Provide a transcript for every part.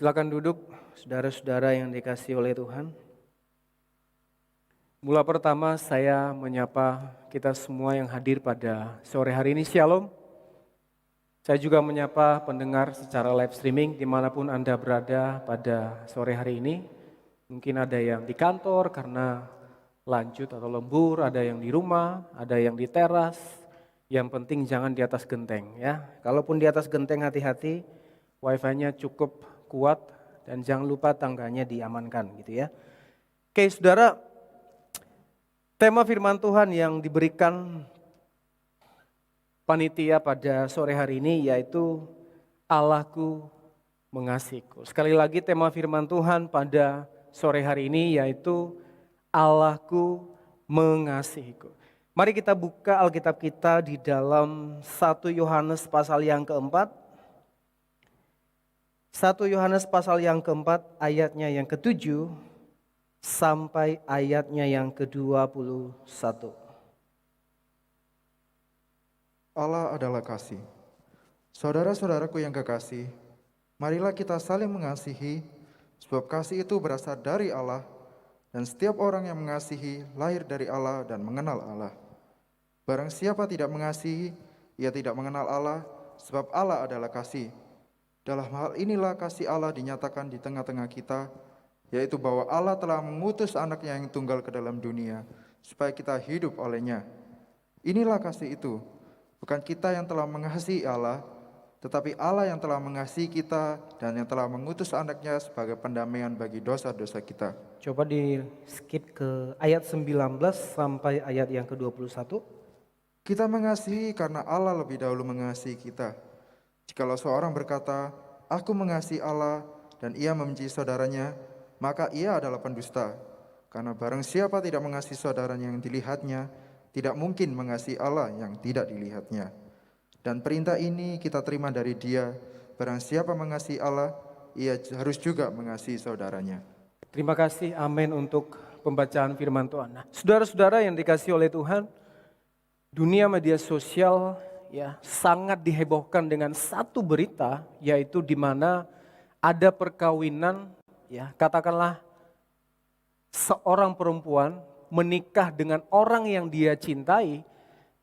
Silakan duduk, saudara-saudara yang dikasihi oleh Tuhan. Mula pertama saya menyapa kita semua yang hadir pada sore hari ini, Shalom. Saya juga menyapa pendengar secara live streaming dimanapun Anda berada pada sore hari ini. Mungkin ada yang di kantor karena lanjut atau lembur, ada yang di rumah, ada yang di teras. Yang penting jangan di atas genteng ya. Kalaupun di atas genteng hati-hati, wifi-nya cukup kuat dan jangan lupa tangganya diamankan gitu ya. Oke saudara, tema firman Tuhan yang diberikan panitia pada sore hari ini yaitu Allahku mengasihiku. Sekali lagi tema firman Tuhan pada sore hari ini yaitu Allahku mengasihiku. Mari kita buka Alkitab kita di dalam 1 Yohanes pasal yang keempat. 1 Yohanes pasal yang keempat ayatnya yang ke-7 sampai ayatnya yang ke-21. Allah adalah kasih. Saudara-saudaraku yang kekasih, marilah kita saling mengasihi, sebab kasih itu berasal dari Allah, dan setiap orang yang mengasihi lahir dari Allah dan mengenal Allah. Barang siapa tidak mengasihi, ia tidak mengenal Allah, sebab Allah adalah kasih. Dalam hal inilah kasih Allah dinyatakan di tengah-tengah kita, yaitu bahwa Allah telah mengutus anaknya yang tunggal ke dalam dunia, supaya kita hidup olehnya. Inilah kasih itu, bukan kita yang telah mengasihi Allah, tetapi Allah yang telah mengasihi kita dan yang telah mengutus anaknya sebagai pendamaian bagi dosa-dosa kita. Coba di skip ke ayat 19 sampai ayat yang ke-21. Kita mengasihi karena Allah lebih dahulu mengasihi kita. Jikalau seorang berkata, aku mengasihi Allah dan ia membenci saudaranya, maka ia adalah pendusta. Karena barang siapa tidak mengasihi saudaranya yang dilihatnya, tidak mungkin mengasihi Allah yang tidak dilihatnya. Dan perintah ini kita terima dari Dia, barang siapa mengasihi Allah, ia harus juga mengasihi saudaranya. Terima kasih, amin untuk pembacaan firman Tuhan. Nah, saudara-saudara yang dikasihi oleh Tuhan, dunia media sosial ya sangat dihebohkan dengan satu berita, yaitu di mana ada perkawinan ya, katakanlah seorang perempuan menikah dengan orang yang dia cintai,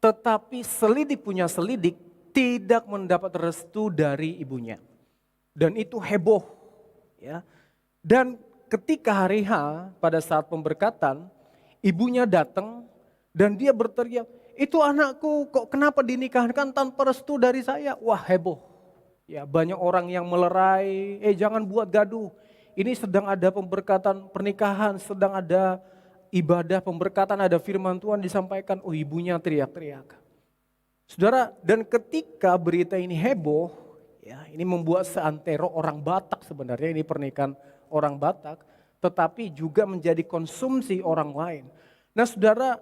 tetapi selidik punya selidik tidak mendapat restu dari ibunya. Dan itu heboh ya. Dan ketika hari H pada saat pemberkatan, ibunya datang dan dia berteriak, itu anakku kok kenapa dinikahkan tanpa restu dari saya? Wah heboh. Ya banyak orang yang melerai, jangan buat gaduh. Ini sedang ada pemberkatan pernikahan, sedang ada ibadah pemberkatan, ada firman Tuhan disampaikan. Oh ibunya teriak-teriak. Saudara, dan ketika berita ini heboh, ya ini membuat seantero orang Batak sebenarnya, ini pernikahan orang Batak, tetapi juga menjadi konsumsi orang lain. Nah saudara,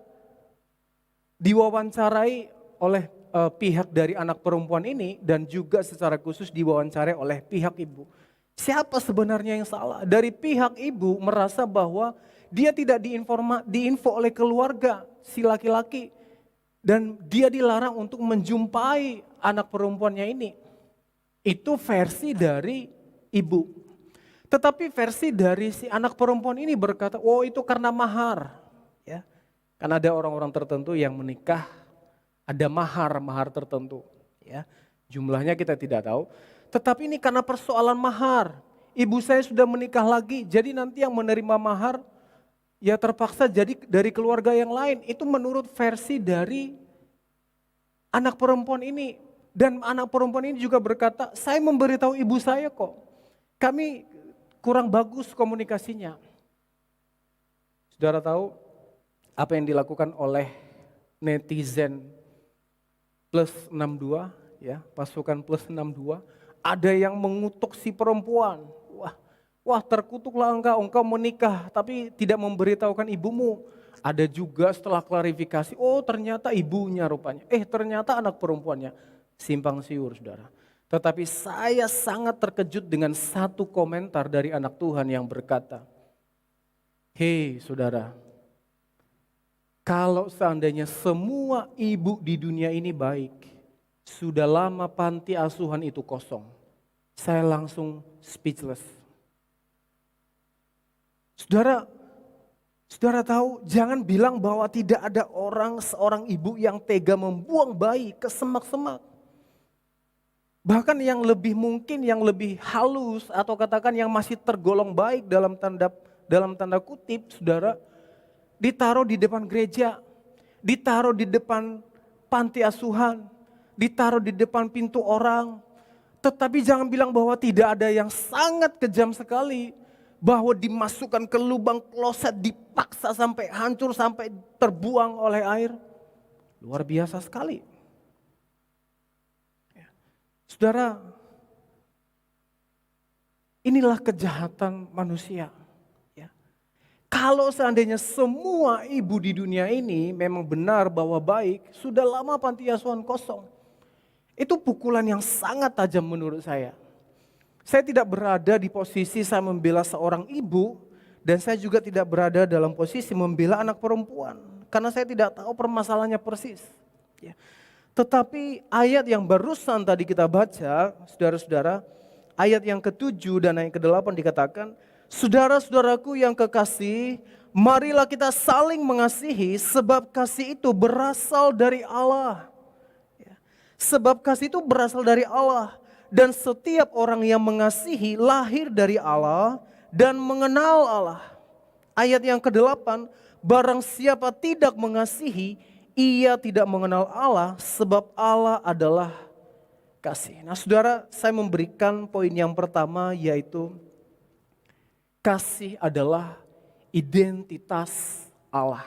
diwawancarai oleh pihak dari anak perempuan ini dan juga secara khusus diwawancarai oleh pihak ibu. Siapa sebenarnya yang salah? Dari pihak ibu merasa bahwa dia tidak diinfo oleh keluarga si laki-laki dan dia dilarang untuk menjumpai anak perempuannya ini. Itu versi dari ibu. Tetapi versi dari si anak perempuan ini berkata, oh itu karena mahar. Ya. Kan ada orang-orang tertentu yang menikah, ada mahar tertentu. Ya. Jumlahnya kita tidak tahu. Tetapi ini karena persoalan mahar. Ibu saya sudah menikah lagi, jadi nanti yang menerima mahar ya terpaksa jadi dari keluarga yang lain. Itu menurut versi dari anak perempuan ini. Dan anak perempuan ini juga berkata, saya memberitahu ibu saya kok. Kami kurang bagus komunikasinya. Saudara tahu apa yang dilakukan oleh netizen plus 62 ya, pasukan plus 62, ada yang mengutuk si perempuan. Wah terkutuklah engkau menikah tapi tidak memberitahukan ibumu. Ada juga setelah klarifikasi, oh ternyata ibunya rupanya. Ternyata anak perempuannya. Simpang siur saudara. Tetapi saya sangat terkejut dengan satu komentar dari anak Tuhan yang berkata, hei saudara, kalau seandainya semua ibu di dunia ini baik, sudah lama panti asuhan itu kosong. Saya langsung speechless. Saudara, saudara tahu, jangan bilang bahwa tidak ada seorang ibu yang tega membuang bayi ke semak-semak. Bahkan yang lebih mungkin, yang lebih halus atau katakan yang masih tergolong baik dalam tanda kutip, saudara, ditaruh di depan gereja, ditaruh di depan panti asuhan, ditaruh di depan pintu orang. Tetapi jangan bilang bahwa tidak ada yang sangat kejam sekali, bahwa dimasukkan ke lubang kloset, dipaksa sampai hancur, sampai terbuang oleh air. Luar biasa sekali. Saudara, inilah kejahatan manusia. Ya. Kalau seandainya semua ibu di dunia ini memang benar bahwa baik, sudah lama panti asuhan kosong. Itu pukulan yang sangat tajam menurut saya. Saya tidak berada di posisi saya membela seorang ibu, dan saya juga tidak berada dalam posisi membela anak perempuan. Karena saya tidak tahu permasalahannya persis. Ya. Tetapi ayat yang barusan tadi kita baca, saudara-saudara, ayat yang ke-7 dan ayat ke-8 dikatakan, saudara-saudaraku yang kekasih, marilah kita saling mengasihi sebab kasih itu berasal dari Allah. Sebab kasih itu berasal dari Allah, dan setiap orang yang mengasihi lahir dari Allah dan mengenal Allah. Ayat yang ke-8, barang siapa tidak mengasihi, ia tidak mengenal Allah sebab Allah adalah kasih. Nah saudara, saya memberikan poin yang pertama yaitu kasih adalah identitas Allah.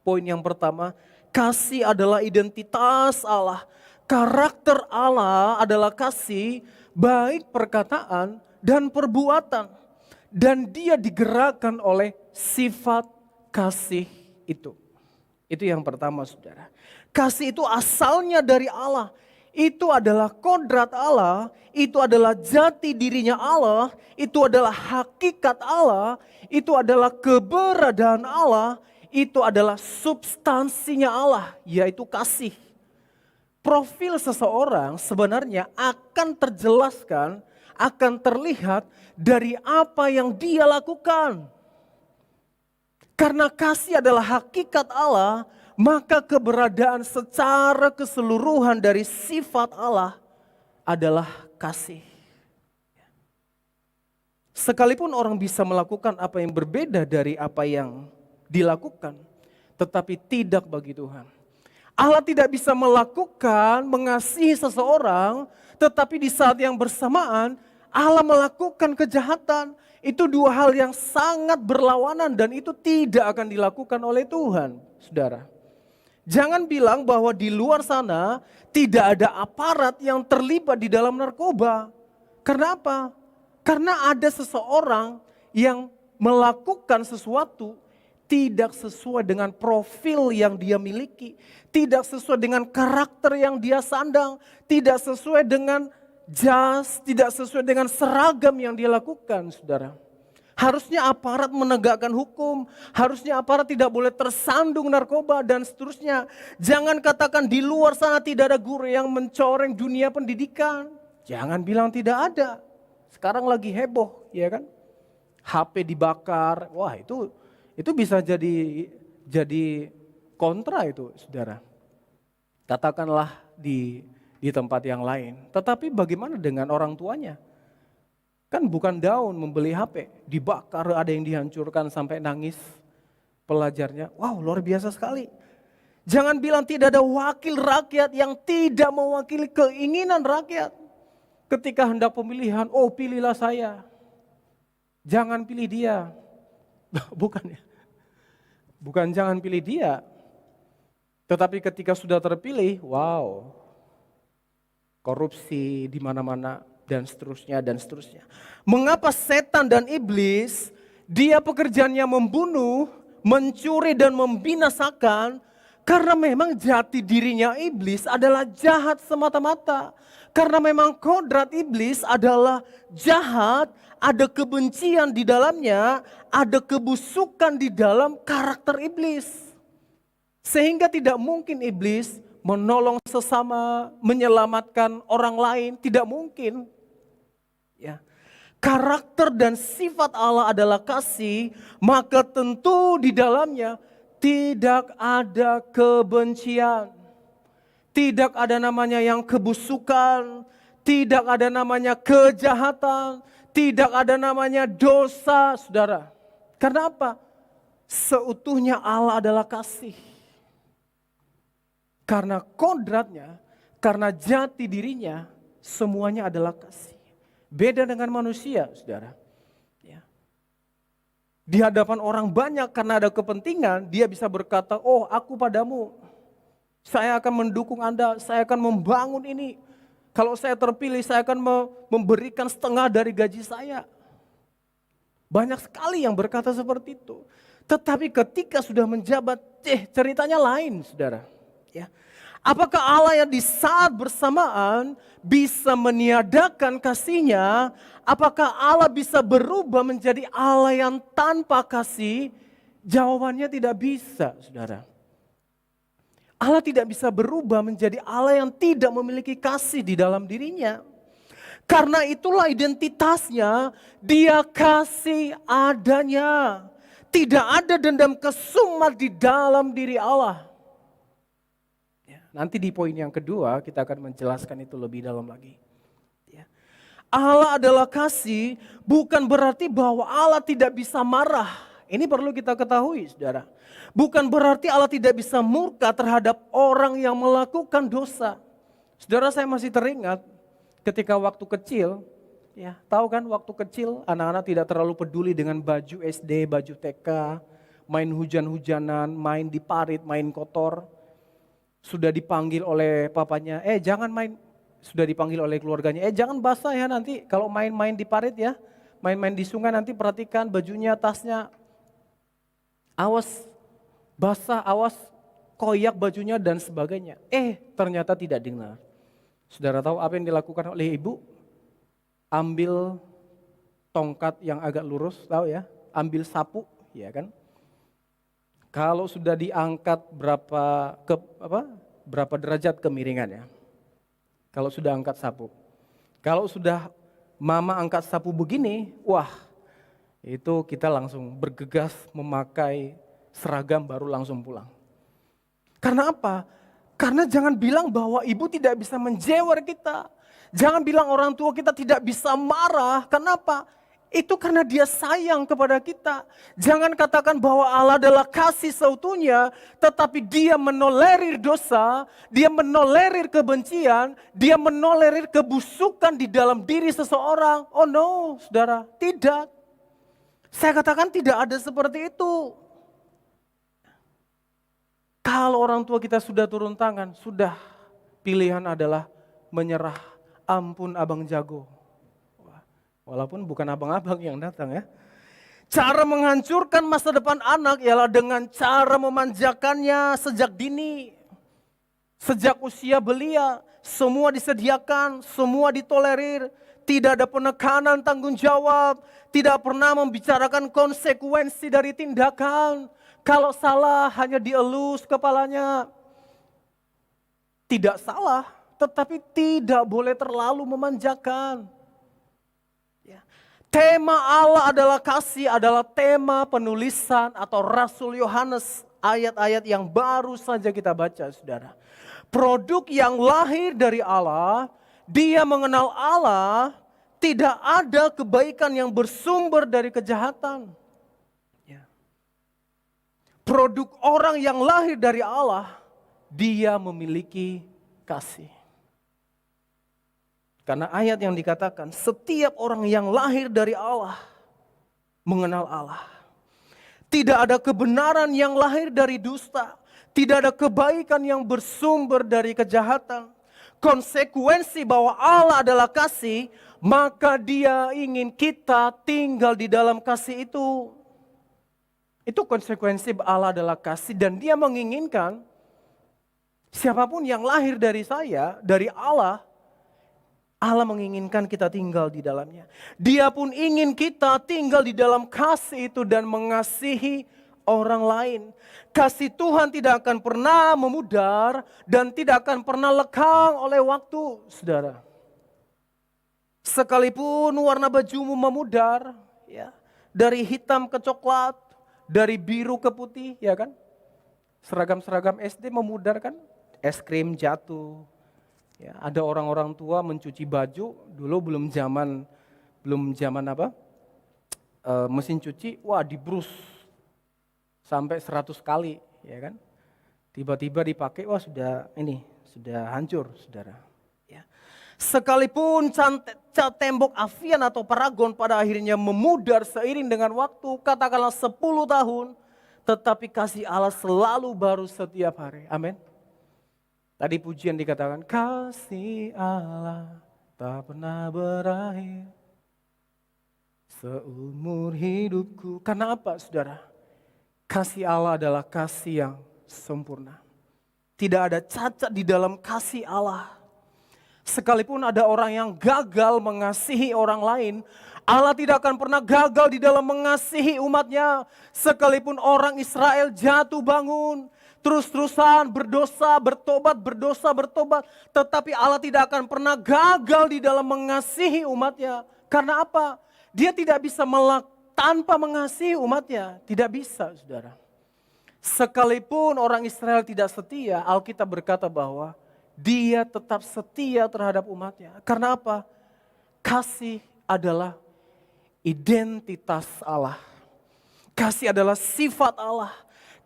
Poin yang pertama, kasih adalah identitas Allah. Karakter Allah adalah kasih, baik perkataan dan perbuatan. Dan dia digerakkan oleh sifat kasih itu. Itu yang pertama saudara. Kasih itu asalnya dari Allah. Itu adalah kodrat Allah. Itu adalah jati dirinya Allah. Itu adalah hakikat Allah. Itu adalah keberadaan Allah. Itu adalah substansinya Allah, yaitu kasih. Profil seseorang sebenarnya akan terjelaskan, akan terlihat dari apa yang dia lakukan. Karena kasih adalah hakikat Allah, maka keberadaan secara keseluruhan dari sifat Allah adalah kasih. Sekalipun orang bisa melakukan apa yang berbeda dari apa yang dilakukan, tetapi tidak bagi Tuhan. Allah tidak bisa melakukan, mengasihi seseorang, tetapi di saat yang bersamaan Allah melakukan kejahatan. Itu dua hal yang sangat berlawanan dan itu tidak akan dilakukan oleh Tuhan, saudara. Jangan bilang bahwa di luar sana tidak ada aparat yang terlibat di dalam narkoba. Karena apa? Karena ada seseorang yang melakukan sesuatu tidak sesuai dengan profil yang dia miliki, tidak sesuai dengan karakter yang dia sandang, tidak sesuai dengan jas, tidak sesuai dengan seragam yang dia lakukan, saudara. Harusnya aparat menegakkan hukum, harusnya aparat tidak boleh tersandung narkoba dan seterusnya. Jangan katakan di luar sana tidak ada guru yang mencoreng dunia pendidikan. Jangan bilang tidak ada. Sekarang lagi heboh, ya kan? HP dibakar, wah itu bisa jadi kontra itu, saudara. Katakanlah di tempat yang lain. Tetapi bagaimana dengan orang tuanya? Kan bukan daun membeli HP, dibakar, ada yang dihancurkan sampai nangis pelajarnya. Wow, luar biasa sekali. Jangan bilang tidak ada wakil rakyat yang tidak mewakili keinginan rakyat. Ketika hendak pemilihan, oh pilihlah saya. Jangan pilih dia. Bukan ya. Bukan jangan pilih dia. Tetapi ketika sudah terpilih, wow. Korupsi di mana-mana dan seterusnya dan seterusnya. Mengapa setan dan iblis dia pekerjaannya membunuh, mencuri dan membinasakan? Karena memang jati dirinya iblis adalah jahat semata-mata. Karena memang kodrat iblis adalah jahat, ada kebencian di dalamnya, ada kebusukan di dalam karakter iblis. Sehingga tidak mungkin iblis menolong sesama, menyelamatkan orang lain, tidak mungkin. Ya. karakter dan sifat Allah adalah kasih, maka tentu di dalamnya tidak ada kebencian. Tidak ada namanya yang kebusukan, tidak ada namanya kejahatan, tidak ada namanya dosa, saudara. Karena apa? Seutuhnya Allah adalah kasih. Karena kodratnya, karena jati dirinya, semuanya adalah kasih. Beda dengan manusia, saudara. Ya. Di hadapan orang banyak karena ada kepentingan, dia bisa berkata, oh aku padamu, saya akan mendukung Anda, saya akan membangun ini. Kalau saya terpilih, saya akan memberikan setengah dari gaji saya. Banyak sekali yang berkata seperti itu. Tetapi ketika sudah menjabat, ceritanya lain, saudara. Ya. Apakah Allah yang di saat bersamaan bisa meniadakan kasihnya? Apakah Allah bisa berubah menjadi Allah yang tanpa kasih? Jawabannya tidak bisa, saudara. Allah tidak bisa berubah menjadi Allah yang tidak memiliki kasih di dalam dirinya. Karena itulah identitasnya, dia kasih adanya. Tidak ada dendam kesumat di dalam diri Allah. Nanti di poin yang kedua kita akan menjelaskan itu lebih dalam lagi. Allah adalah kasih bukan berarti bahwa Allah tidak bisa marah. Ini perlu kita ketahui, saudara. Bukan berarti Allah tidak bisa murka terhadap orang yang melakukan dosa. Saudara, saya masih teringat ketika waktu kecil, ya, tahu kan waktu kecil anak-anak tidak terlalu peduli dengan baju SD, baju TK, main hujan-hujanan, main di parit, main kotor. Sudah dipanggil oleh papanya, jangan main, sudah dipanggil oleh keluarganya, jangan basah ya nanti kalau main-main di parit ya, main-main di sungai nanti perhatikan bajunya, tasnya, awas basah, awas koyak bajunya dan sebagainya. Ternyata tidak dengar. Saudara tahu apa yang dilakukan oleh ibu? Ambil tongkat yang agak lurus, tahu ya, ambil sapu, ya kan? Kalau sudah diangkat berapa derajat kemiringannya. Kalau sudah angkat sapu. Kalau sudah mama angkat sapu begini, wah itu kita langsung bergegas memakai seragam baru langsung pulang. Karena apa? Karena jangan bilang bahwa ibu tidak bisa menjewer kita. Jangan bilang orang tua kita tidak bisa marah. Kenapa? Itu karena dia sayang kepada kita. Jangan katakan bahwa Allah adalah kasih seutuhnya, tetapi dia menolerir dosa, dia menolerir kebencian, dia menolerir kebusukan di dalam diri seseorang. Oh no, saudara, tidak. Saya katakan tidak ada seperti itu. Kalau orang tua kita sudah turun tangan, sudah pilihan adalah menyerah. Ampun abang jago. Walaupun bukan abang-abang yang datang ya. Cara menghancurkan masa depan anak ialah dengan cara memanjakannya sejak dini. Sejak usia belia, semua disediakan, semua ditolerir. Tidak ada penekanan tanggung jawab. Tidak pernah membicarakan konsekuensi dari tindakan. Kalau salah hanya dielus kepalanya. Tidak salah, tetapi tidak boleh terlalu memanjakan. Tema Allah adalah kasih adalah tema penulisan atau Rasul Yohanes, ayat-ayat yang baru saja kita baca, saudara. Produk yang lahir dari Allah, dia mengenal Allah, tidak ada kebaikan yang bersumber dari kejahatan. Produk orang yang lahir dari Allah, dia memiliki kasih. Karena ayat yang dikatakan setiap orang yang lahir dari Allah mengenal Allah. Tidak ada kebenaran yang lahir dari dusta. Tidak ada kebaikan yang bersumber dari kejahatan. Konsekuensi bahwa Allah adalah kasih, maka dia ingin kita tinggal di dalam kasih itu. Itu konsekuensi Allah adalah kasih dan dia menginginkan siapapun yang lahir dari saya, dari Allah, Allah menginginkan kita tinggal di dalamnya. Dia pun ingin kita tinggal di dalam kasih itu dan mengasihi orang lain. Kasih Tuhan tidak akan pernah memudar dan tidak akan pernah lekang oleh waktu, saudara. Sekalipun warna bajumu memudar, ya, dari hitam ke coklat, dari biru ke putih, ya kan? Seragam-seragam SD memudar kan? Es krim jatuh. Ya, ada orang-orang tua mencuci baju, dulu belum zaman apa? Mesin cuci, wah dibrus sampai 100 kali, ya kan? Tiba-tiba dipakai, wah sudah hancur, saudara. Ya. Sekalipun tembok Avian atau Paragon pada akhirnya memudar seiring dengan waktu, katakanlah 10 tahun, tetapi kasih Allah selalu baru setiap hari. Amin. Tadi pujian dikatakan, kasih Allah tak pernah berakhir seumur hidupku. Karena apa, saudara? Kasih Allah adalah kasih yang sempurna. Tidak ada cacat di dalam kasih Allah. Sekalipun ada orang yang gagal mengasihi orang lain, Allah tidak akan pernah gagal di dalam mengasihi umatnya. Sekalipun orang Israel jatuh bangun, terus-terusan berdosa, bertobat. Tetapi Allah tidak akan pernah gagal di dalam mengasihi umatnya. Karena apa? Dia tidak bisa tanpa mengasihi umatnya. Tidak bisa, saudara. Sekalipun orang Israel tidak setia, Alkitab berkata bahwa dia tetap setia terhadap umatnya. Karena apa? Kasih adalah identitas Allah. Kasih adalah sifat Allah.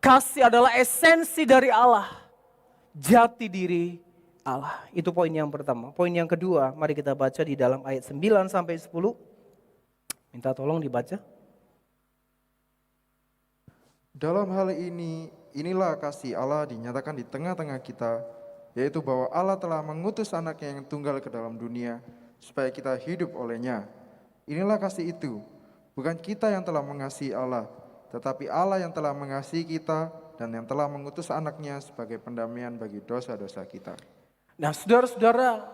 Kasih adalah esensi dari Allah. Jati diri Allah. Itu poin yang pertama. Poin yang kedua, mari kita baca di dalam ayat 9 sampai 10. Minta tolong dibaca. Dalam hal ini, inilah kasih Allah dinyatakan di tengah-tengah kita, yaitu bahwa Allah telah mengutus anaknya yang tunggal ke dalam dunia, supaya kita hidup olehnya. Inilah kasih itu, bukan kita yang telah mengasihi Allah, tetapi Allah yang telah mengasihi kita dan yang telah mengutus anaknya sebagai pendamaian bagi dosa-dosa kita. Nah, saudara-saudara,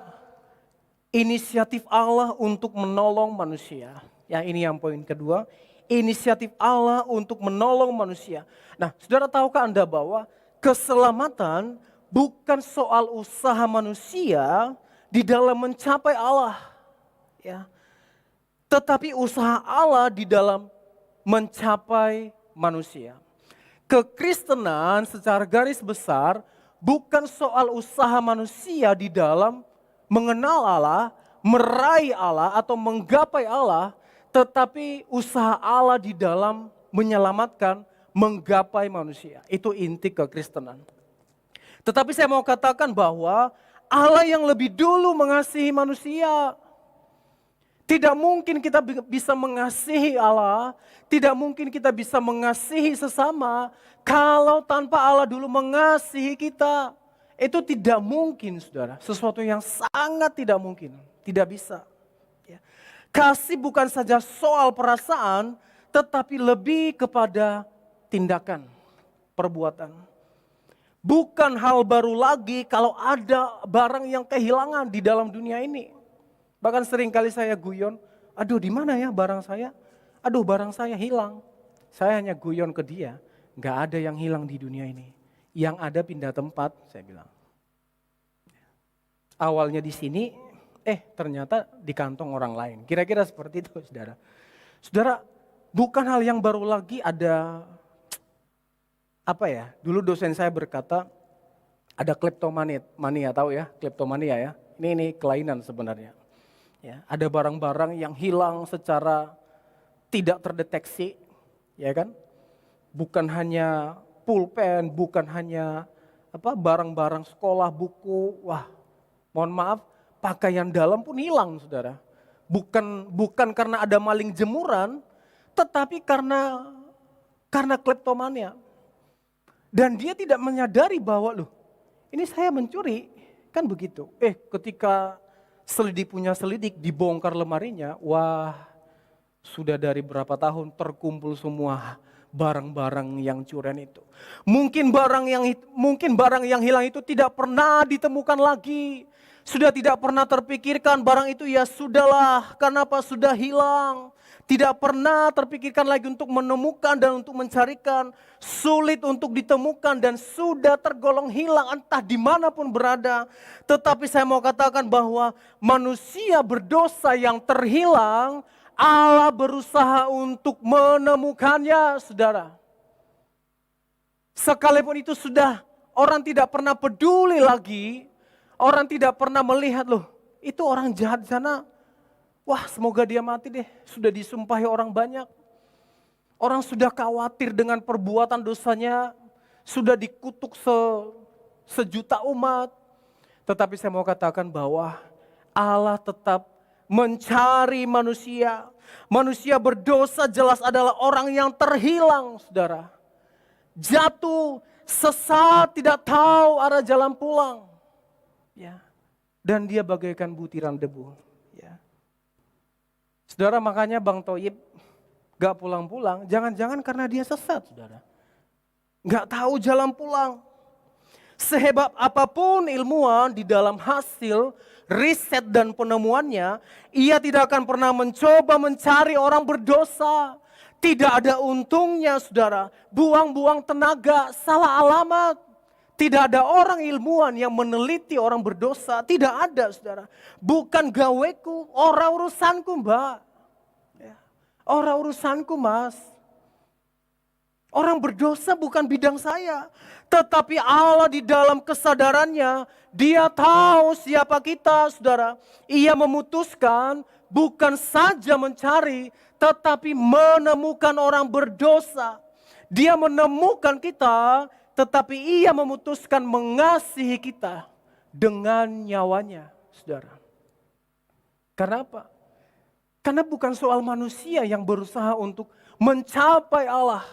inisiatif Allah untuk menolong manusia. Ya, ini yang poin kedua. Inisiatif Allah untuk menolong manusia. Nah, saudara tahukah Anda bahwa keselamatan bukan soal usaha manusia di dalam mencapai Allah. Ya. Tetapi usaha Allah di dalam mencapai manusia. Kekristenan secara garis besar bukan soal usaha manusia di dalam mengenal Allah, meraih Allah atau menggapai Allah, tetapi usaha Allah di dalam menyelamatkan, menggapai manusia. Itu inti kekristenan. Tetapi saya mau katakan bahwa Allah yang lebih dulu mengasihi manusia. Tidak mungkin kita bisa mengasihi Allah, tidak mungkin kita bisa mengasihi sesama kalau tanpa Allah dulu mengasihi kita. Itu tidak mungkin, saudara. Sesuatu yang sangat tidak mungkin, tidak bisa. Kasih bukan saja soal perasaan, tetapi lebih kepada tindakan, perbuatan. Bukan hal baru lagi kalau ada barang yang kehilangan di dalam dunia ini. Bahkan sering kali saya guyon, aduh di mana ya barang saya? Aduh barang saya hilang. Saya hanya guyon ke dia, nggak ada yang hilang di dunia ini. Yang ada pindah tempat, saya bilang. Awalnya di sini, ternyata di kantong orang lain. Kira-kira seperti itu, saudara. Saudara, bukan hal yang baru lagi ada, dulu dosen saya berkata, ada kleptomania, tahu ya, kleptomania ya. Ini kelainan sebenarnya. Ya, ada barang-barang yang hilang secara tidak terdeteksi, ya kan? Bukan hanya pulpen, bukan hanya barang-barang sekolah, buku, mohon maaf, pakaian dalam pun hilang, saudara. Bukan karena ada maling jemuran, tetapi karena kleptomania. Dan dia tidak menyadari bahwa ini saya mencuri, kan begitu. Ketika punya selidik dibongkar lemarinya, sudah dari berapa tahun terkumpul semua barang-barang yang curian itu. Mungkin barang yang hilang itu tidak pernah ditemukan lagi. Sudah tidak pernah terpikirkan barang itu ya sudahlah, kenapa sudah hilang. Tidak pernah terpikirkan lagi untuk menemukan dan untuk mencarikan. Sulit untuk ditemukan dan sudah tergolong hilang entah dimanapun berada. Tetapi saya mau katakan bahwa manusia berdosa yang terhilang, Allah berusaha untuk menemukannya, saudara. Sekalipun itu sudah orang tidak pernah peduli lagi, orang tidak pernah melihat loh, itu orang jahat di sana. Wah, semoga dia mati deh, sudah disumpahi orang banyak. Orang sudah khawatir dengan perbuatan dosanya, sudah dikutuk sejuta umat. Tetapi saya mau katakan bahwa Allah tetap mencari manusia. Manusia berdosa jelas adalah orang yang terhilang, saudara. Jatuh, sesat, tidak tahu arah jalan pulang. Ya. Dan dia bagaikan butiran debu. Ya. Saudara, makanya Bang Toyib gak pulang-pulang, jangan-jangan karena dia sesat, saudara. Gak tahu jalan pulang. Sehebat apapun ilmuwan di dalam hasil riset dan penemuannya, ia tidak akan pernah mencoba mencari orang berdosa. Tidak ada untungnya, saudara. Buang-buang tenaga, salah alamat. Tidak ada orang ilmuwan yang meneliti orang berdosa. Tidak ada, saudara. Bukan gaweku, orang urusanku, mbak. Ya. Orang urusanku, mas. Orang berdosa bukan bidang saya. Tetapi Allah di dalam kesadarannya, dia tahu siapa kita, saudara. Ia memutuskan bukan saja mencari, tetapi menemukan orang berdosa. Dia menemukan kita, tetapi ia memutuskan mengasihi kita dengan nyawanya, saudara. Karena apa? Karena bukan soal manusia yang berusaha untuk mencapai Allah.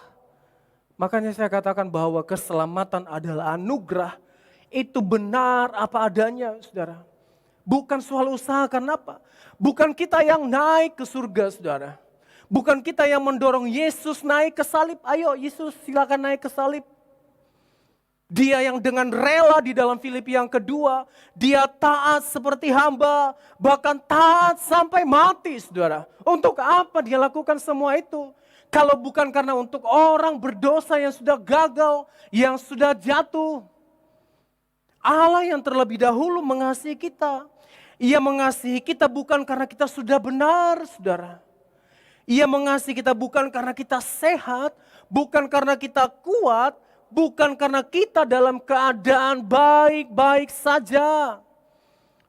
Makanya saya katakan bahwa keselamatan adalah anugerah. Itu benar apa adanya, saudara. Bukan soal usaha, karena apa? Bukan kita yang naik ke surga, saudara. Bukan kita yang mendorong Yesus naik ke salib. Ayo Yesus silakan naik ke salib. Dia yang dengan rela di dalam Filipi yang kedua, dia taat seperti hamba, bahkan taat sampai mati, saudara. Untuk apa dia lakukan semua itu? Kalau bukan karena untuk orang berdosa yang sudah gagal, yang sudah jatuh. Allah yang terlebih dahulu mengasihi kita. Ia mengasihi kita bukan karena kita sudah benar, saudara. Ia mengasihi kita bukan karena kita sehat, bukan karena kita kuat, bukan karena kita dalam keadaan baik-baik saja.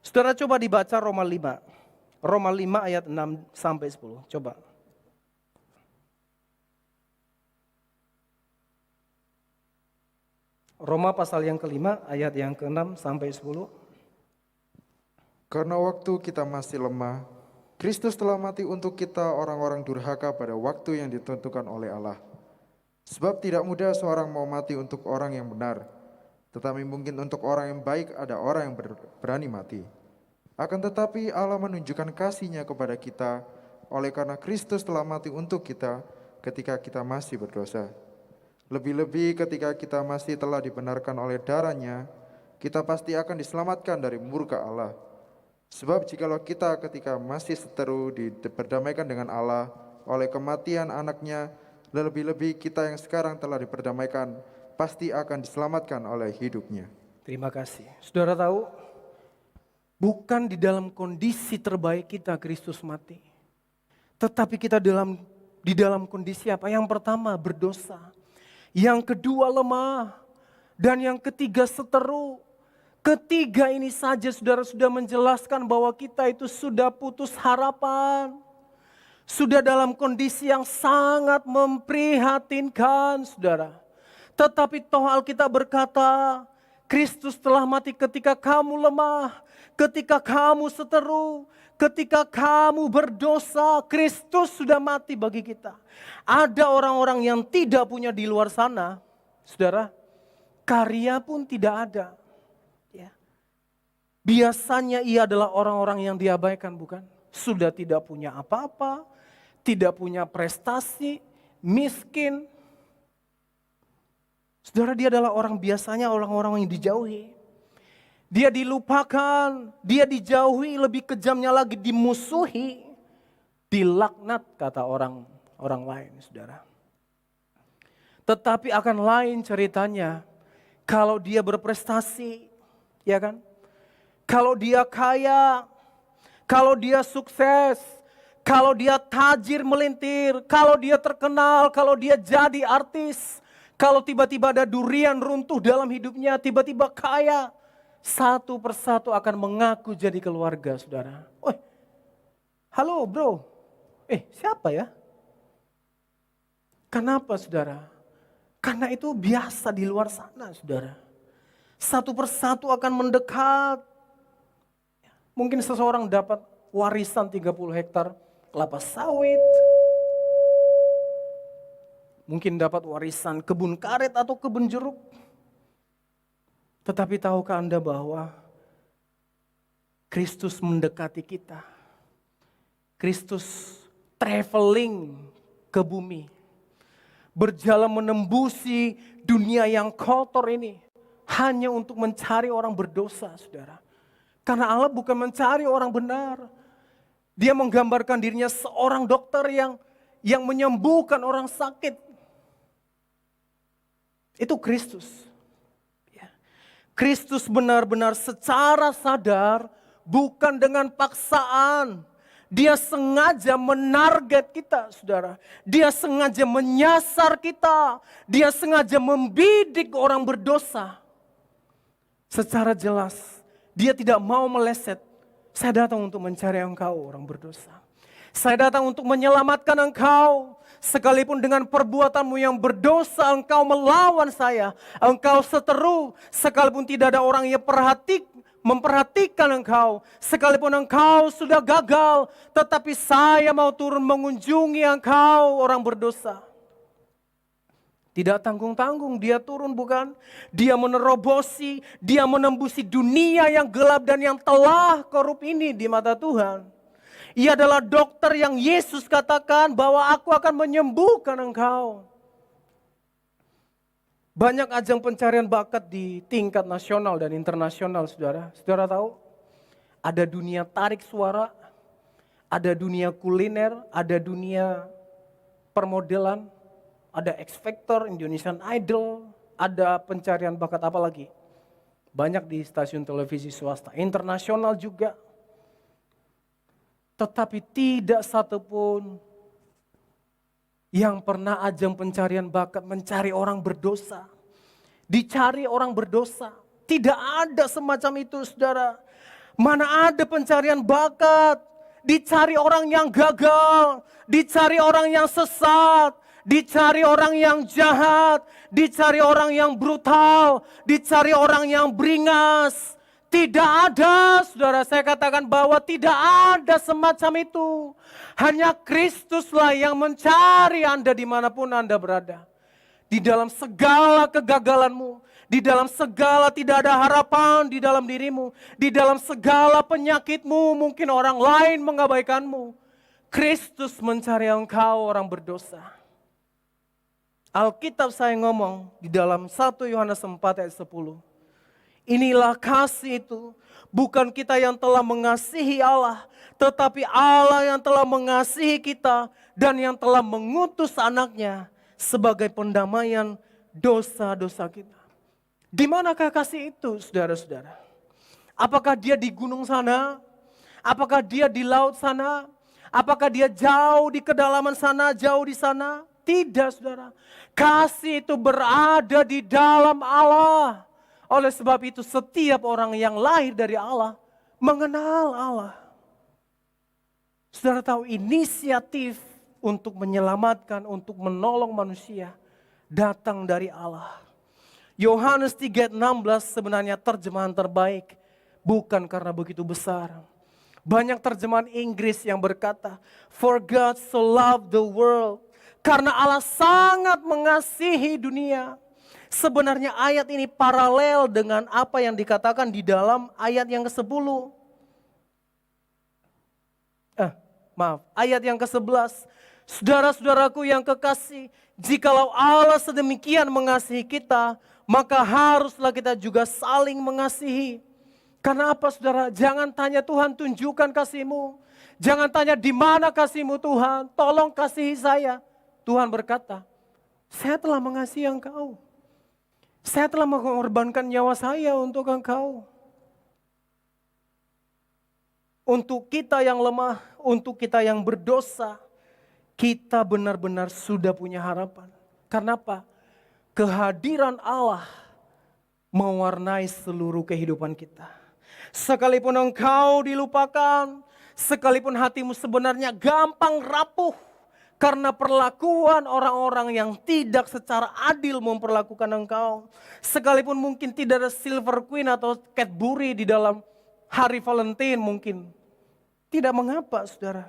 Saudara coba dibaca Roma 5. Roma 5 ayat 6 sampai 10. Coba. Roma pasal yang kelima ayat yang ke-6 sampai 10. Karena waktu kita masih lemah, Kristus telah mati untuk kita orang-orang durhaka pada waktu yang ditentukan oleh Allah. Sebab tidak mudah seorang mau mati untuk orang yang benar, tetapi mungkin untuk orang yang baik ada orang yang berani mati. Akan tetapi Allah menunjukkan kasih-Nya kepada kita oleh karena Kristus telah mati untuk kita ketika kita masih berdosa. Lebih-lebih ketika kita masih telah dibenarkan oleh darah-Nya, kita pasti akan diselamatkan dari murka Allah. Sebab jikalau kita ketika masih seteru diperdamaikan dengan Allah oleh kematian anak-Nya, lebih-lebih kita yang sekarang telah diperdamaikan pasti akan diselamatkan oleh hidup-Nya. Terima kasih. Saudara tahu, bukan di dalam kondisi terbaik kita Kristus mati. Tetapi kita di dalam kondisi apa? Yang pertama berdosa. Yang kedua lemah. Dan yang ketiga seteru. Ketiga ini saja saudara sudah menjelaskan bahwa kita itu sudah putus harapan. Sudah dalam kondisi yang sangat memprihatinkan, saudara. Tetapi toh Alkitab berkata, Kristus telah mati ketika kamu lemah, ketika kamu seteru, ketika kamu berdosa. Kristus sudah mati bagi kita. Ada orang-orang yang tidak punya di luar sana, saudara, karya pun tidak ada. Ya. Biasanya ia adalah orang-orang yang diabaikan, bukan? Sudah tidak punya apa-apa, tidak punya prestasi, miskin. Saudara, dia adalah orang biasanya orang-orang yang dijauhi. dia dilupakan, dia dijauhi, lebih kejamnya lagi dimusuhi, dilaknat kata orang lain, saudara. Tetapi akan lain ceritanya kalau dia berprestasi, ya kan? Kalau dia kaya, kalau dia sukses, kalau dia tajir melintir, kalau dia terkenal, kalau dia jadi artis, kalau tiba-tiba ada durian runtuh dalam hidupnya, tiba-tiba kaya, satu persatu akan mengaku jadi keluarga, saudara. Halo bro, siapa ya? Kenapa saudara? Karena itu biasa di luar sana, saudara. Satu persatu akan mendekat. Mungkin seseorang dapat warisan 30 hektar kelapa sawit. Mungkin dapat warisan kebun karet atau kebun jeruk. Tetapi tahukah Anda bahwa Kristus mendekati kita. Kristus traveling ke bumi. Berjalan menembusi dunia yang kotor ini. Hanya untuk mencari orang berdosa, saudara. Karena Allah bukan mencari orang benar. Dia menggambarkan dirinya seorang dokter yang menyembuhkan orang sakit. Itu Kristus. Kristus benar-benar secara sadar, bukan dengan paksaan. Dia sengaja menarget kita, saudara. Dia sengaja menyasar kita. Dia sengaja membidik orang berdosa. Secara jelas, dia tidak mau meleset. Saya datang untuk mencari engkau, orang berdosa. Saya datang untuk menyelamatkan engkau. Sekalipun dengan perbuatanmu yang berdosa, engkau melawan saya. Engkau seteru, sekalipun tidak ada orang yang memperhatikan engkau. Sekalipun engkau sudah gagal, tetapi saya mau turun mengunjungi engkau, orang berdosa. Tidak tanggung-tanggung, dia turun bukan? Dia menerobosi, dia menembusi dunia yang gelap dan yang telah korup ini di mata Tuhan. Ia adalah dokter yang Yesus katakan bahwa aku akan menyembuhkan engkau. Banyak ajang pencarian bakat di tingkat nasional dan internasional, saudara. Saudara tahu? Ada dunia tarik suara, ada dunia kuliner, ada dunia permodelan, ada X Factor, Indonesian Idol, ada pencarian bakat apa lagi? Banyak di stasiun televisi swasta, internasional juga. Tetapi tidak satupun yang pernah ajang pencarian bakat mencari orang berdosa. Dicari orang berdosa. Tidak ada semacam itu, saudara. Mana ada pencarian bakat. Dicari orang yang gagal. Dicari orang yang sesat. Dicari orang yang jahat. Dicari orang yang brutal. Dicari orang yang beringas. Tidak ada, saudara, saya katakan bahwa tidak ada semacam itu. Hanya Kristuslah yang mencari Anda dimanapun Anda berada. Di dalam segala kegagalanmu, di dalam segala tidak ada harapan di dalam dirimu, di dalam segala penyakitmu, mungkin orang lain mengabaikanmu. Kristus mencari engkau, orang berdosa. Alkitab saya ngomong di dalam 1 Yohanes 4 ayat 10. Inilah kasih itu, bukan kita yang telah mengasihi Allah, tetapi Allah yang telah mengasihi kita dan yang telah mengutus anaknya sebagai pendamaian dosa-dosa kita. Di manakah kasih itu, saudara-saudara? Apakah dia di gunung sana? Apakah dia di laut sana? Apakah dia jauh di kedalaman sana, jauh di sana? Tidak, saudara. Kasih itu berada di dalam Allah. Oleh sebab itu setiap orang yang lahir dari Allah mengenal Allah. Saudara tahu inisiatif untuk menyelamatkan, untuk menolong manusia datang dari Allah. Yohanes 3:16 sebenarnya terjemahan terbaik, bukan karena begitu besar. Banyak terjemahan Inggris yang berkata, "For God so loved the world." Karena Allah sangat mengasihi dunia. Sebenarnya ayat ini paralel dengan apa yang dikatakan di dalam ayat yang ke-10. Ayat yang ke-11. Saudara-saudaraku yang kekasih, jikalau Allah sedemikian mengasihi kita, maka haruslah kita juga saling mengasihi. Karena apa saudara? Jangan tanya Tuhan tunjukkan kasih-Mu. Jangan tanya di mana kasih-Mu Tuhan, tolong kasihi saya. Tuhan berkata, saya telah mengasihi engkau. Saya telah mengorbankan nyawa saya untuk engkau. Untuk kita yang lemah, untuk kita yang berdosa, kita benar-benar sudah punya harapan. Karena apa? Kehadiran Allah mewarnai seluruh kehidupan kita. Sekalipun engkau dilupakan, sekalipun hatimu sebenarnya gampang rapuh karena perlakuan orang-orang yang tidak secara adil memperlakukan engkau. Sekalipun mungkin tidak ada Silver Queen atau Cadbury di dalam hari Valentine mungkin. Tidak mengapa saudara.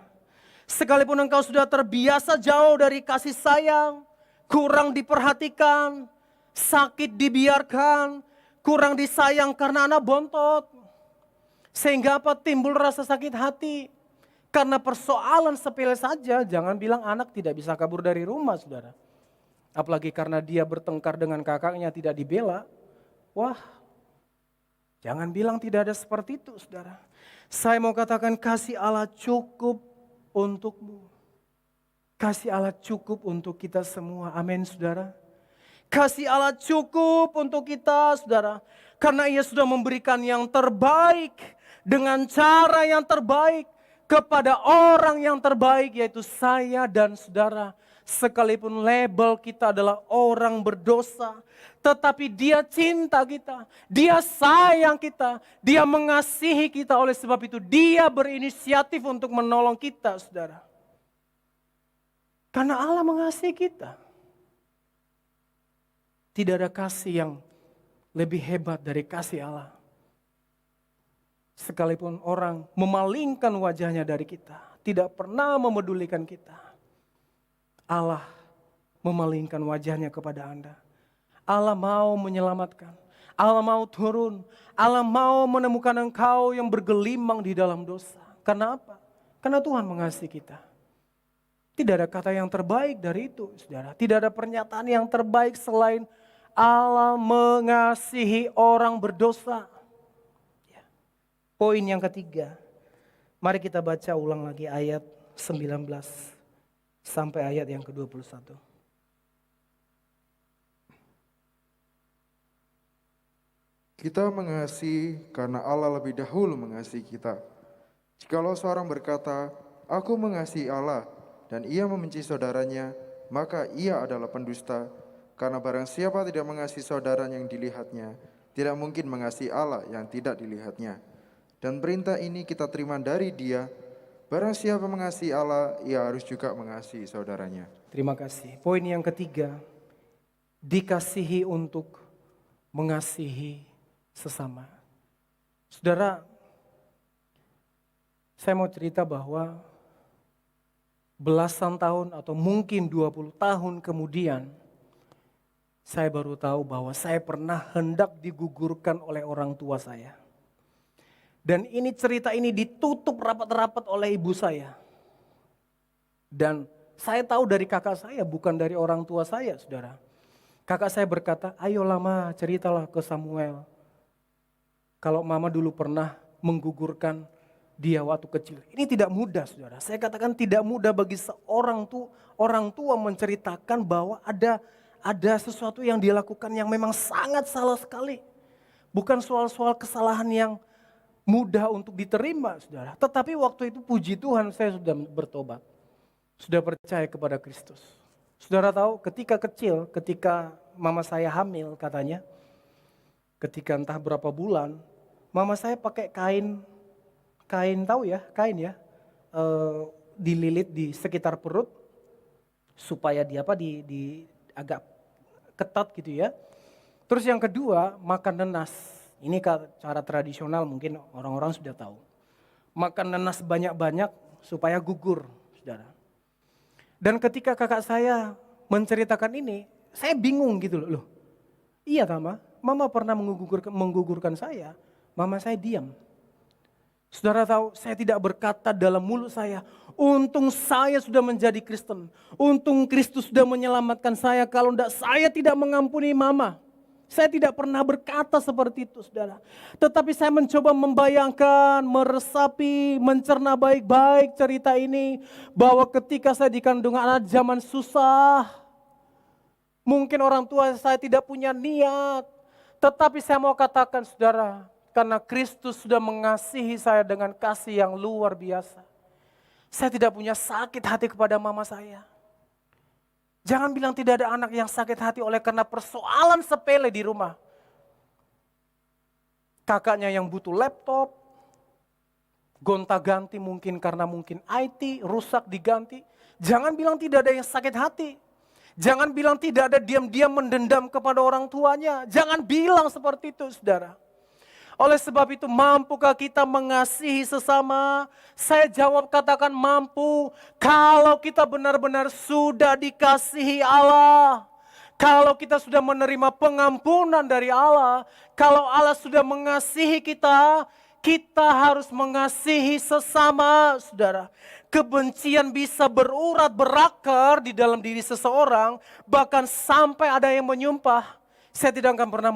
Sekalipun engkau sudah terbiasa jauh dari kasih sayang, kurang diperhatikan, sakit dibiarkan, kurang disayang karena anak bontot. Sehingga apa? Timbul rasa sakit hati. Karena persoalan sepele saja, jangan bilang anak tidak bisa kabur dari rumah saudara. Apalagi karena dia bertengkar dengan kakaknya tidak dibela. Wah, jangan bilang tidak ada seperti itu saudara. Saya mau katakan kasih Allah cukup untukmu. Kasih Allah cukup untuk kita semua. Amin saudara. Kasih Allah cukup untuk kita saudara. Karena Ia sudah memberikan yang terbaik. Dengan cara yang terbaik. Kepada orang yang terbaik yaitu saya dan saudara. Sekalipun label kita adalah orang berdosa. Tetapi Dia cinta kita. Dia sayang kita. Dia mengasihi kita. Oleh sebab itu Dia berinisiatif untuk menolong kita saudara. Karena Allah mengasihi kita. Tidak ada kasih yang lebih hebat dari kasih Allah. Sekalipun orang memalingkan wajahnya dari kita, tidak pernah memedulikan kita. Allah memalingkan wajahnya kepada Anda. Allah mau menyelamatkan. Allah mau turun. Allah mau menemukan engkau yang bergelimang di dalam dosa. Karena apa? Karena Tuhan mengasihi kita. Tidak ada kata yang terbaik dari itu, saudara. Tidak ada pernyataan yang terbaik selain Allah mengasihi orang berdosa. Poin yang ketiga, mari kita baca ulang lagi ayat 19 sampai ayat yang ke-21. Kita mengasihi karena Allah lebih dahulu mengasihi kita. Jikalau seorang berkata, aku mengasihi Allah, dan ia membenci saudaranya, maka ia adalah pendusta. Karena barang siapa tidak mengasihi saudara yang dilihatnya, tidak mungkin mengasihi Allah yang tidak dilihatnya. Dan perintah ini kita terima dari Dia, barang siapa mengasihi Allah, ia harus juga mengasihi saudaranya. Terima kasih. Poin yang ketiga, dikasihi untuk mengasihi sesama. Saudara, saya mau cerita bahwa belasan tahun atau mungkin 20 tahun kemudian, saya baru tahu bahwa saya pernah hendak digugurkan oleh orang tua saya. Dan ini cerita ini ditutup rapat-rapat oleh ibu saya. Dan saya tahu dari kakak saya, bukan dari orang tua saya, saudara. Kakak saya berkata, ayolah Ma, ceritalah ke Samuel. Kalau mama dulu pernah menggugurkan dia waktu kecil. Ini tidak mudah, saudara. Saya katakan tidak mudah bagi seorang orang tua menceritakan bahwa ada sesuatu yang dia lakukan yang memang sangat salah sekali. Bukan soal-soal kesalahan yang mudah untuk diterima, saudara. Tetapi waktu itu puji Tuhan saya sudah bertobat. Sudah percaya kepada Kristus. Saudara tahu ketika kecil, ketika mama saya hamil katanya. Ketika entah berapa bulan, mama saya pakai kain tahu ya, dililit di sekitar perut. Supaya di agak ketat gitu ya. Terus yang kedua, makan nanas. Ini cara tradisional mungkin orang-orang sudah tahu. Makan nanas banyak-banyak supaya gugur, saudara. Dan ketika kakak saya menceritakan ini, saya bingung gitu loh. Iya Tama, mama pernah menggugurkan saya, mama saya diam. Saudara tahu, saya tidak berkata dalam mulut saya, untung saya sudah menjadi Kristen. Untung Kristus sudah menyelamatkan saya, kalau tidak saya tidak mengampuni mama. Saya tidak pernah berkata seperti itu, saudara. Tetapi saya mencoba membayangkan, meresapi, mencerna baik-baik cerita ini. Bahwa ketika saya di kandungan anak zaman susah, mungkin orang tua saya tidak punya niat. Tetapi saya mau katakan, saudara, karena Kristus sudah mengasihi saya dengan kasih yang luar biasa. Saya tidak punya sakit hati kepada mama saya. Jangan bilang tidak ada anak yang sakit hati oleh karena persoalan sepele di rumah. Kakaknya yang butuh laptop, gonta-ganti mungkin karena mungkin IT, rusak diganti. Jangan bilang tidak ada yang sakit hati. Jangan bilang tidak ada diam-diam mendendam kepada orang tuanya. Jangan bilang seperti itu, saudara. Oleh sebab itu, mampukah kita mengasihi sesama? Saya jawab, katakan mampu. Kalau kita benar-benar sudah dikasihi Allah. Kalau kita sudah menerima pengampunan dari Allah. Kalau Allah sudah mengasihi kita, kita harus mengasihi sesama, saudara. Kebencian bisa berurat, berakar di dalam diri seseorang. Bahkan sampai ada yang menyumpah, saya tidak akan pernah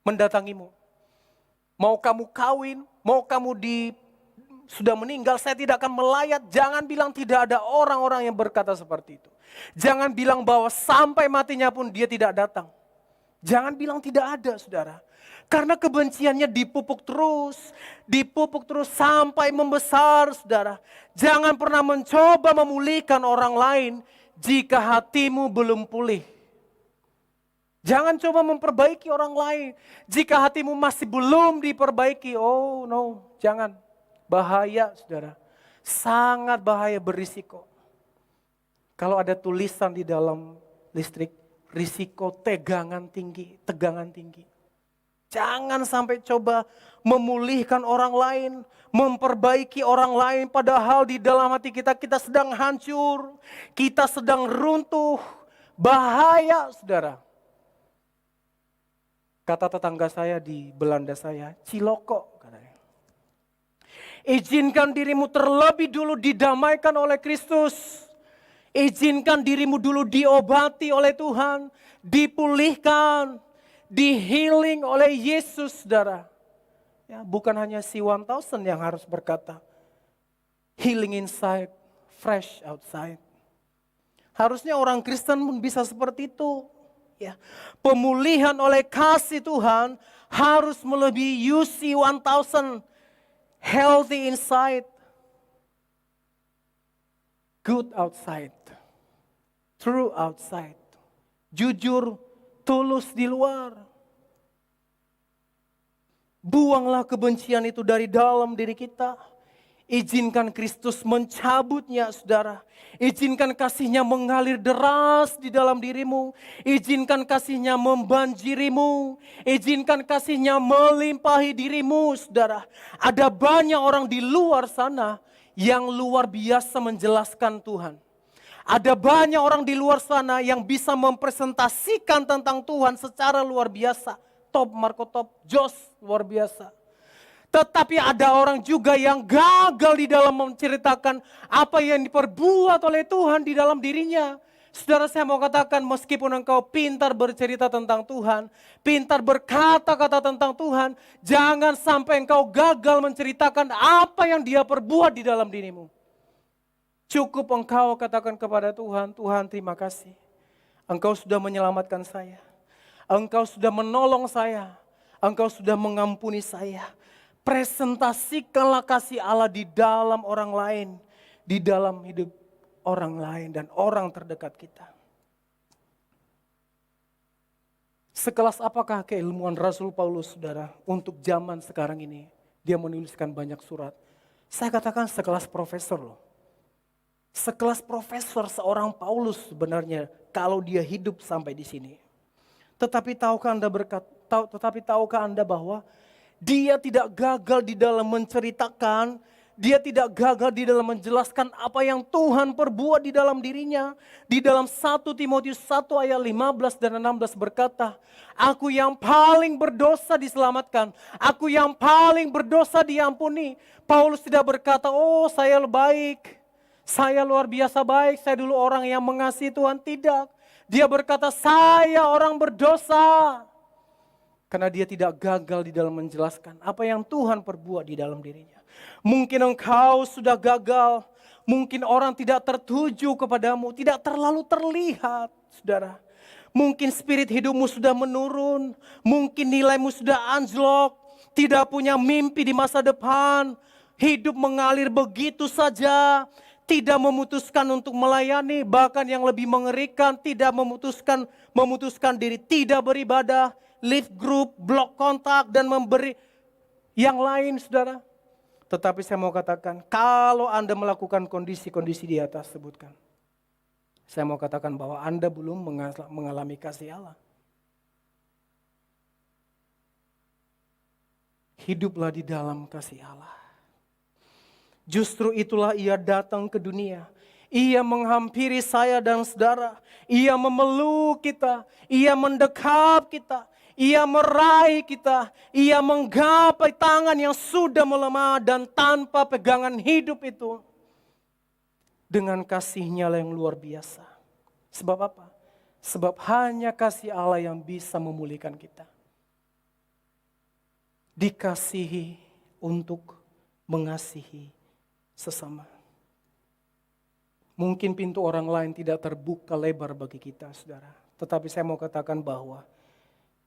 mendatangimu. Mau kamu kawin, mau kamu sudah meninggal, saya tidak akan melayat. Jangan bilang tidak ada orang-orang yang berkata seperti itu. Jangan bilang bahwa sampai matinya pun dia tidak datang. Jangan bilang tidak ada, saudara. Karena kebenciannya dipupuk terus sampai membesar, saudara. Jangan pernah mencoba memulihkan orang lain jika hatimu belum pulih. Jangan coba memperbaiki orang lain jika hatimu masih belum diperbaiki. Oh no, jangan. Bahaya, saudara. Sangat bahaya, berisiko. Kalau ada tulisan di dalam listrik, risiko tegangan tinggi. Jangan sampai coba memulihkan orang lain, memperbaiki orang lain, padahal di dalam hati kita sedang hancur, kita sedang runtuh. Bahaya, saudara. Kata tetangga saya di Belanda saya, ciloko katanya. Izinkan dirimu terlebih dulu didamaikan oleh Kristus. Izinkan dirimu dulu diobati oleh Tuhan, dipulihkan, di-healing oleh Yesus, saudara. Ya, bukan hanya si 1000 yang harus berkata, healing inside, fresh outside. Harusnya orang Kristen pun bisa seperti itu. Ya, pemulihan oleh kasih Tuhan harus melebihi UC 1000, healthy inside, good outside, true outside, jujur, tulus di luar. Buanglah kebencian itu dari dalam diri kita. Izinkan Kristus mencabutnya, saudara. Izinkan kasih-Nya mengalir deras di dalam dirimu. Izinkan kasih-Nya membanjirimu. Izinkan kasih-Nya melimpahi dirimu, saudara. Ada banyak orang di luar sana yang luar biasa menjelaskan Tuhan. Ada banyak orang di luar sana yang bisa mempresentasikan tentang Tuhan secara luar biasa. Top, Marco top, Jos, luar biasa. Tetapi ada orang juga yang gagal di dalam menceritakan apa yang diperbuat oleh Tuhan di dalam dirinya. Saudara, saya mau katakan, meskipun engkau pintar bercerita tentang Tuhan, pintar berkata-kata tentang Tuhan, jangan sampai engkau gagal menceritakan apa yang Dia perbuat di dalam dirimu. Cukup engkau katakan kepada Tuhan, Tuhan terima kasih. Engkau sudah menyelamatkan saya. Engkau sudah menolong saya. Engkau sudah mengampuni saya. Presentasikanlah kasih Allah di dalam orang lain. Di dalam hidup orang lain dan orang terdekat kita. Sekelas apakah keilmuan Rasul Paulus, saudara, untuk zaman sekarang ini? Dia menuliskan banyak surat. Saya katakan sekelas profesor loh. Sekelas profesor seorang Paulus sebenarnya kalau dia hidup sampai di sini. Tetapi tahukah Anda bahwa dia tidak gagal di dalam menceritakan, dia tidak gagal di dalam menjelaskan apa yang Tuhan perbuat di dalam dirinya. Di dalam 1 Timotius 1 ayat 15 dan 16 berkata, aku yang paling berdosa diselamatkan, aku yang paling berdosa diampuni. Paulus tidak berkata, oh saya baik, saya luar biasa baik, saya dulu orang yang mengasihi Tuhan. Tidak. Dia berkata, saya orang berdosa. Karena dia tidak gagal di dalam menjelaskan apa yang Tuhan perbuat di dalam dirinya. Mungkin engkau sudah gagal, mungkin orang tidak tertuju kepadamu, tidak terlalu terlihat, saudara. Mungkin spirit hidupmu sudah menurun, mungkin nilaimu sudah anjlok, tidak punya mimpi di masa depan, hidup mengalir begitu saja, tidak memutuskan untuk melayani, bahkan yang lebih mengerikan, tidak memutuskan diri, tidak beribadah, leave group, blok kontak, dan memberi yang lain, saudara. Tetapi saya mau katakan, kalau Anda melakukan kondisi-kondisi di atas sebutkan, saya mau katakan bahwa Anda belum mengalami kasih Allah. Hiduplah di dalam kasih Allah. Justru itulah ia datang ke dunia. Ia menghampiri saya dan saudara. Ia memeluk kita. Ia mendekap kita. Ia meraih kita. Ia menggapai tangan yang sudah melemah dan tanpa pegangan hidup itu. Dengan kasih-Nya yang luar biasa. Sebab apa? Sebab hanya kasih Allah yang bisa memulihkan kita. Dikasihi untuk mengasihi sesama. Mungkin pintu orang lain tidak terbuka lebar bagi kita, saudara. Tetapi saya mau katakan bahwa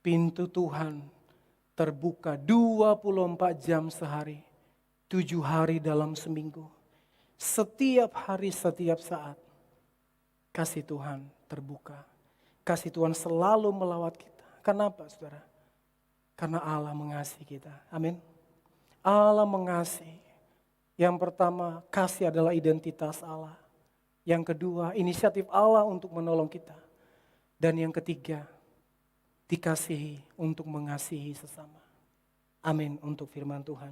pintu Tuhan terbuka 24 jam sehari, 7 hari dalam seminggu. Setiap hari, setiap saat, kasih Tuhan terbuka. Kasih Tuhan selalu melawat kita. Kenapa, saudara? Karena Allah mengasihi kita. Amin. Allah mengasihi. Yang pertama, kasih adalah identitas Allah. Yang kedua, inisiatif Allah untuk menolong kita. Dan yang ketiga, dikasihi untuk mengasihi sesama. Amin untuk firman Tuhan.